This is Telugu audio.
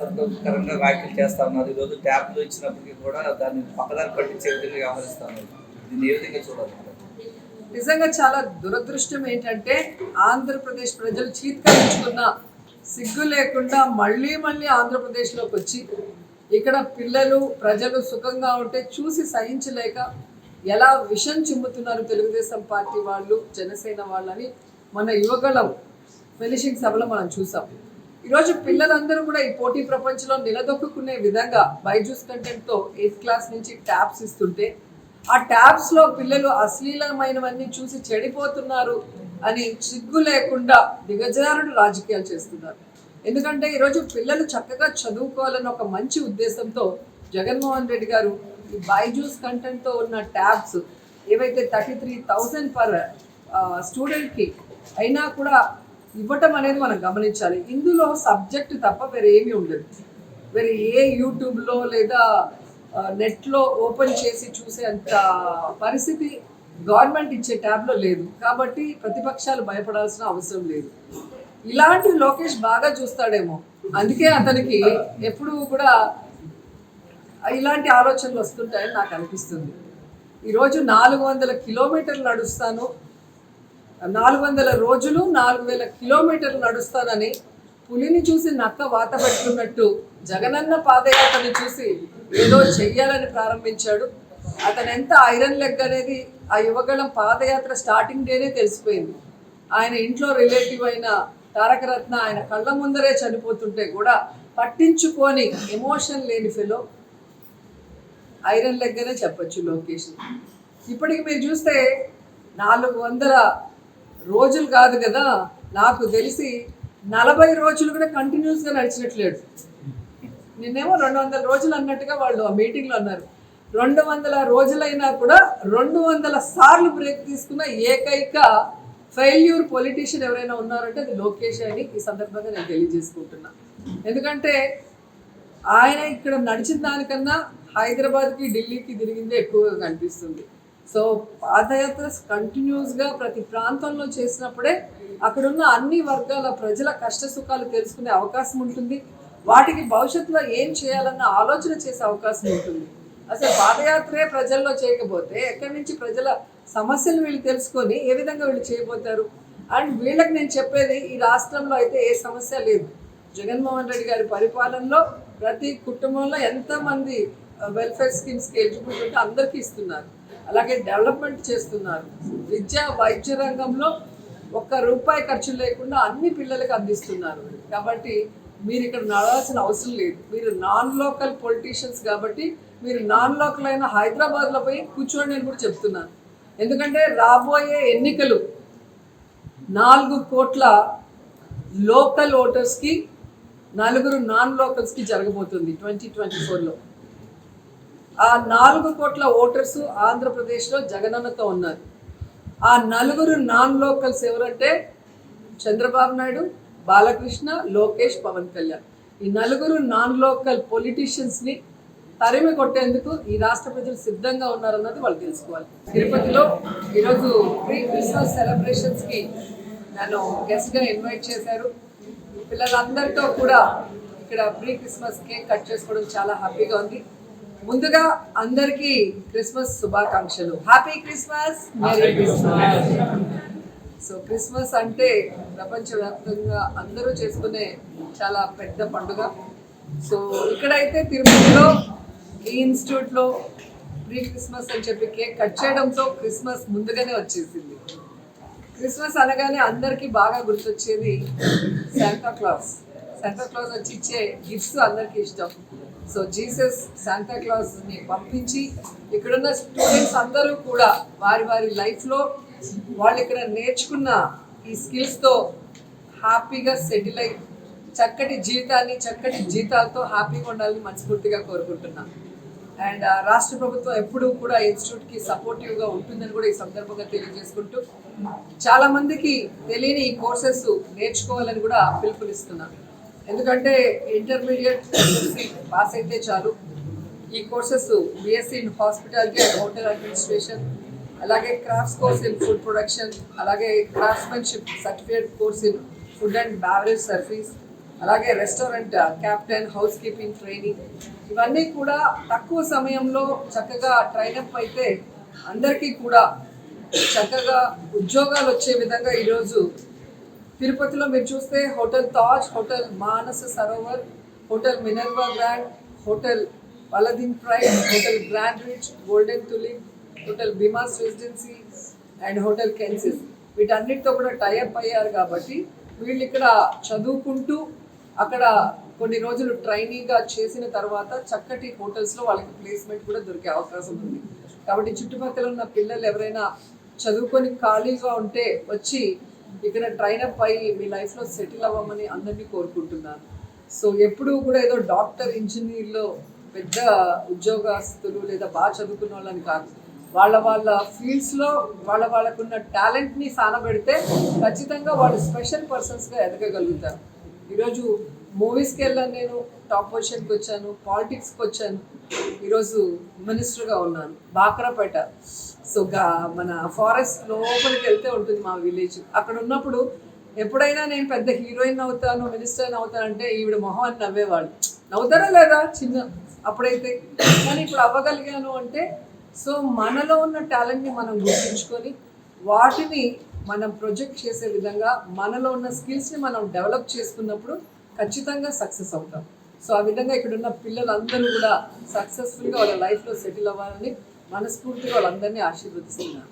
సంతోషకరంగా వ్యాఖ్యలు చేస్తా ఉన్నారు. ఈరోజు ట్యాబ్లు ఇచ్చినప్పటికీ కూడా దాన్ని పక్కదారి పట్టించే విధంగా వ్యవహరిస్తా ఉన్నారు. దీన్ని ఏ విధంగా చూడాలి? నిజంగా చాలా దురదృష్టం ఏంటంటే ఆంధ్రప్రదేశ్ ప్రజలు చీత్కరించుకున్న సిగ్గు లేకుండా మళ్ళీ ఆంధ్రప్రదేశ్లోకి వచ్చి ఇక్కడ పిల్లలు ప్రజలు సుఖంగా ఉంటే చూసి సహించలేక ఎలా విషం చిమ్ముతున్నారు తెలుగుదేశం పార్టీ వాళ్ళు, జనసేన వాళ్ళని మన యువగళం ఫినిషింగ్ సభలో మనం చూసాం. ఈరోజు పిల్లలందరూ కూడా ఈ పోటీ ప్రపంచంలో నిలదొక్కునే విధంగా బైజూస్ కంటెంట్తో 8th క్లాస్ నుంచి ట్యాబ్స్ ఇస్తుంటే ఆ ట్యాబ్స్లో పిల్లలు అశ్లీలమైనవన్నీ చూసి చెడిపోతున్నారు అని సిగ్గు లేకుండా దిగజారుడు రాజకీయాలు చేస్తున్నారు. ఎందుకంటే ఈరోజు పిల్లలు చక్కగా చదువుకోవాలని ఒక మంచి ఉద్దేశంతో జగన్మోహన్ రెడ్డి గారు ఈ బైజూస్ కంటెంట్తో ఉన్న ట్యాబ్స్ ఏవైతే 33,000 పర్ స్టూడెంట్కి అయినా కూడా ఇవ్వటం అనేది మనం గమనించాలి. ఇందులో సబ్జెక్టు తప్ప వేరే ఏమీ ఉండదు. వేరే ఏ యూట్యూబ్లో లేదా నెట్లో ఓపెన్ చేసి చూసేంత పరిస్థితి గవర్నమెంట్ ఇచ్చే ట్యాబ్లో లేదు. కాబట్టి ప్రతిపక్షాలు భయపడాల్సిన అవసరం లేదు. ఇలాంటి లోకేష్ బాగా చూస్తాడేమో, అందుకే అతనికి ఎప్పుడు కూడా ఇలాంటి ఆలోచనలు వస్తుంటాయని నాకు అనిపిస్తుంది. ఈరోజు 400 కిలోమీటర్లు నడుస్తాను, 400 రోజులు 4,000 కిలోమీటర్లు నడుస్తానని పులిని చూసి నక్క వాత పెట్టుకున్నట్టు జగనన్న పాదయాత్రని చూసి ఏదో చెయ్యాలని ప్రారంభించాడు. అతను ఎంత ఐరన్ లెగ్ అనేది ఆ యువగళం పాదయాత్ర స్టార్టింగ్ డేనే తెలిసిపోయింది. ఆయన ఇంట్లో రిలేటివ్ అయిన తారకరత్న ఆయన కళ్ళ ముందరే చనిపోతుంటే కూడా పట్టించుకొని ఎమోషన్ లేని ఫెలో ఐరన్ లెగ్ అనే చెప్పచ్చు లోకేష్. ఇప్పటికి మీరు చూస్తే 400 రోజులు కాదు కదా, నాకు తెలిసి 40 రోజులు కూడా కంటిన్యూస్గా నడిచినట్లేడు. నిన్నేమో 200 రోజులు అన్నట్టుగా వాళ్ళు ఆ మీటింగ్లో అన్నారు. 200 రోజులైనా కూడా 200 సార్లు బ్రేక్ తీసుకున్న ఏకైక ఫెయిల్యూర్ పొలిటీషియన్ ఎవరైనా ఉన్నారంటే అది లోకేష్ అని ఈ సందర్భంగా నేను తెలియజేసుకుంటున్నా. ఎందుకంటే ఆయన ఇక్కడ నడిచిన దానికన్నా హైదరాబాద్కి ఢిల్లీకి తిరిగిందే ఎక్కువగా కనిపిస్తుంది. సో పాదయాత్ర కంటిన్యూస్గా ప్రతి ప్రాంతంలో చేసినప్పుడే అక్కడున్న అన్ని వర్గాల ప్రజల కష్ట సుఖాలు తెలుసుకునే అవకాశం ఉంటుంది. వాటికి భవిష్యత్తులో ఏం చేయాలన్న ఆలోచన చేసే అవకాశం ఉంటుంది. అసలు పాదయాత్రే ప్రజల్లో చేయకపోతే ఎక్కడి నుంచి ప్రజల సమస్యలు వీళ్ళు తెలుసుకొని ఏ విధంగా వీళ్ళు చేయబోతారు? అండ్ వీళ్ళకి నేను చెప్పేది, ఈ రాష్ట్రంలో అయితే ఏ సమస్య లేదు. జగన్మోహన్ రెడ్డి గారి పరిపాలనలో ప్రతి కుటుంబంలో ఎంతమంది వెల్ఫేర్ స్కీమ్స్కి ఎలిజిబుల్ ఉంటే అందరికీ ఇస్తున్నారు. అలాగే డెవలప్మెంట్ చేస్తున్నారు. విద్య వైద్య రంగంలో ₹1 ఖర్చు లేకుండా అన్ని పిల్లలకు అందిస్తున్నారు. కాబట్టి మీరు ఇక్కడ నడవాల్సిన అవసరం లేదు. మీరు నాన్ లోకల్ పొలిటీషియన్స్ కాబట్టి మీరు నాన్ లోకల్ అయిన హైదరాబాద్లో పోయి కూర్చోండి అని కూడా చెప్తున్నాను. ఎందుకంటే రాబోయే ఎన్నికలు 4 కోట్ల లోకల్ ఓటర్స్కి 4 నాన్ లోకల్స్కి జరగబోతుంది 2024లో. ఆ 4 కోట్ల ఓటర్స్ ఆంధ్రప్రదేశ్లో జగనన్నతో ఉన్నారు. ఆ 4 నాన్ లోకల్స్ ఎవరంటే చంద్రబాబు నాయుడు, బాలకృష్ణ, లోకేష్, పవన్ కళ్యాణ్. ఈ 4 నాన్ లోకల్ పొలిటీషియన్స్ని తరిమి కొట్టేందుకు ఈ రాష్ట్ర ప్రజలు సిద్ధంగా ఉన్నారన్నది వాళ్ళు తెలుసుకోవాలి. తిరుపతిలో ఈరోజు ప్రీ క్రిస్మస్ సెలబ్రేషన్స్కి నన్ను గెస్ట్గా ఇన్వైట్ చేశారు. పిల్లలందరితో కూడా ఇక్కడ ప్రీ క్రిస్మస్ కేక్ కట్ చేసుకోవడం చాలా హ్యాపీగా ఉంది. ముందుగా అందరికీ క్రిస్మస్ శుభాకాంక్షలు. Happy Christmas, merry Christmas. So Christmas అంటే ప్రపంచవ్యాప్తంగా అందరూ చేసుకునే చాలా పెద్ద పండుగ. సో ఇక్కడైతే తిరుపతిలో ఈ ఇన్స్టిట్యూట్లో ప్రీ క్రిస్మస్ అని చెప్పి కేక్ కట్ చేయడంతో క్రిస్మస్ ముందుగానే వచ్చేసింది. క్రిస్మస్ అనగానే అందరికీ బాగా గుర్తొచ్చేది శాంతా క్లాస్. శాంతా క్లాస్ వచ్చి ఇచ్చే గిఫ్ట్స్ అందరికీ ఇష్టం. సో జీసస్ శాంతా క్లాస్ని పంపించి ఇక్కడున్న స్టూడెంట్స్ అందరూ కూడా వారి వారి లైఫ్లో వాళ్ళు ఇక్కడ నేర్చుకున్న ఈ స్కిల్స్తో హ్యాపీగా సెటిల్ అయ్యి చక్కటి జీవితాన్ని చక్కటి జీతాలతో హ్యాపీగా ఉండాలని మనస్ఫూర్తిగా కోరుకుంటున్నాను. అండ్ రాష్ట్ర ప్రభుత్వం ఎప్పుడూ కూడా ఇన్స్టిట్యూట్కి సపోర్టివ్గా ఉంటుందని కూడా ఈ సందర్భంగా తెలియజేసుకుంటూ చాలామందికి తెలియని ఈ కోర్సెస్ నేర్చుకోవాలని కూడా పిలుపునిస్తున్నాను. ఎందుకంటే ఇంటర్మీడియట్ పాస్ అయితే చాలు. ఈ courses BSc in hospitality and hotel administration, అలాగే crafts course in food production, అలాగే craftsmanship certificate course in food and beverage service, అలాగే restaurant captain, housekeeping training, ఇవన్నీ కూడా తక్కువ సమయంలో చక్కగా ట్రైనప్ అయితే అందరికీ కూడా చక్కగా ఉద్యోగాలు వచ్చే విధంగా ఈరోజు తిరుపతిలో మీరు చూస్తే hotel Taj, hotel Manasa Sarovar, hotel Minerva Grand, hotel Paladin Pride, hotel Grand Ridge, Golden Tulip, hotel Bhimas Residency and hotel Kences, వీటన్నిటితో కూడా టైఅప్ అయ్యారు. కాబట్టి వీళ్ళు ఇక్కడ చదువుకుంటూ అక్కడ కొన్ని రోజులు ట్రైనీగా చేసిన తర్వాత చక్కటి హోటల్స్లో వాళ్ళకి ప్లేస్మెంట్ కూడా దొరికే అవకాశం ఉంది. కాబట్టి చుట్టుపక్కల ఉన్న పిల్లలు ఎవరైనా చదువుకొని ఖాళీగా ఉంటే వచ్చి ఇక్కడ ట్రైనప్ అయ్యి మీ లైఫ్లో సెటిల్ అవ్వమని అందరినీ కోరుకుంటున్నాను. సో ఎప్పుడూ కూడా ఏదో డాక్టర్, ఇంజనీర్లో పెద్ద ఉద్యోగస్తులు లేదా బాగా చదువుకున్న వాళ్ళని కాదు, వాళ్ళ ఫీల్డ్స్లో వాళ్ళకున్న టాలెంట్ని సానబెడితే ఖచ్చితంగా వాళ్ళు స్పెషల్ పర్సన్స్గా ఎదగగలుగుతారు. ఈరోజు మూవీస్కి వెళ్ళాను, నేను టాప్ పొజిషన్కి వచ్చాను, పాలిటిక్స్కి వచ్చాను, ఈరోజు మినిస్టర్గా ఉన్నాను బాక్రాపేట. సో మన ఫారెస్ట్ లోపలికి వెళ్తే ఉంటుంది మా విలేజ్. అక్కడ ఉన్నప్పుడు ఎప్పుడైనా నేను పెద్ద హీరోయిన్ అవుతాను, మినిస్టర్ అవుతానంటే ఈవిడ మొహం అని నవ్వేవాళ్ళు. నవ్వుతారా లేదా చిన్న అప్పుడైతే, కానీ ఇప్పుడు అవ్వగలిగాను అంటే సో మనలో ఉన్న టాలెంట్ని మనం గుర్తించుకొని వాటిని మనం ప్రొజెక్ట్ చేసే విధంగా మనలో ఉన్న స్కిల్స్ని మనం డెవలప్ చేసుకున్నప్పుడు ఖచ్చితంగా సక్సెస్ అవుతాం. సో ఆ విధంగా ఇక్కడ ఉన్న పిల్లలందరూ కూడా సక్సెస్ఫుల్గా వాళ్ళ లైఫ్లో సెటిల్ అవ్వాలని మనస్ఫూర్తిగా వాళ్ళందరినీ ఆశీర్వదిస్తున్నాను.